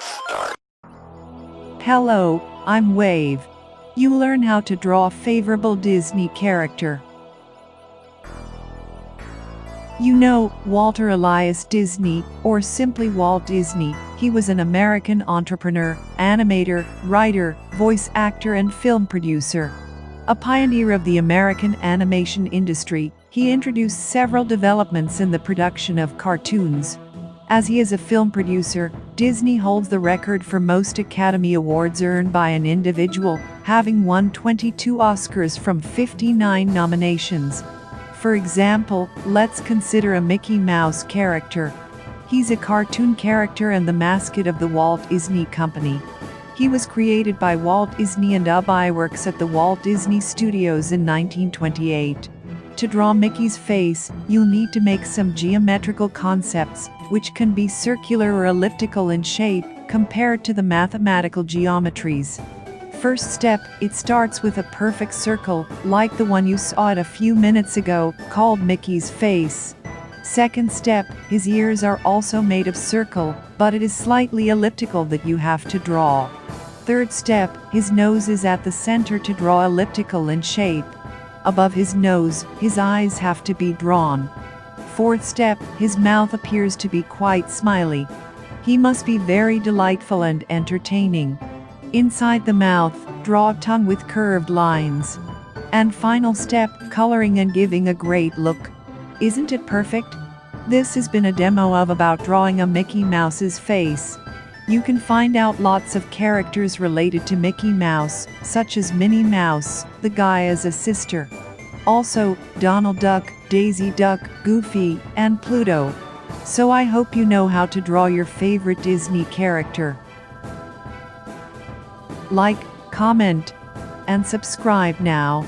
start. Hello, I'm Wave. You learn how to draw a favorable Disney character. You know Walter Elias Disney, or simply Walt Disney. He was an American entrepreneur, animator, writer, voice actor, and film producer. A pioneer of the American animation industry, he introduced several developments in the production of cartoons. As he is a film producer, Disney holds the record for most Academy Awards earned by an individual, having won 22 Oscars from 59 nominations. For example, let's consider a Mickey Mouse character. He's a cartoon character and the mascot of the Walt Disney Company. He was created by Walt Disney and Adobe works at the Walt Disney Studios in 1928. To draw Mickey's face, you'll need to make some geometrical concepts, which can be circular or elliptical in shape, compared to the mathematical geometries. First step, it starts with a perfect circle, like the one you saw a few minutes ago, called Mickey's face. Second step, his ears are also made of circle, but it is slightly elliptical that you have to draw. Third step, his nose is at the center to draw elliptical in shape. Above his nose, his eyes have to be drawn. Fourth step, his mouth appears to be quite smiley. He must be very delightful and entertaining. Inside the mouth, draw a tongue with curved lines. And final step, coloring and giving a great look. Isn't it perfect? This has been a demo of about drawing a Mickey Mouse's face. You can find out lots of characters related to Mickey Mouse, such as Minnie Mouse, the guy as a sister. Also, Donald Duck, Daisy Duck, Goofy, and Pluto. So I hope you know how to draw your favorite Disney character. Like, comment, and subscribe now.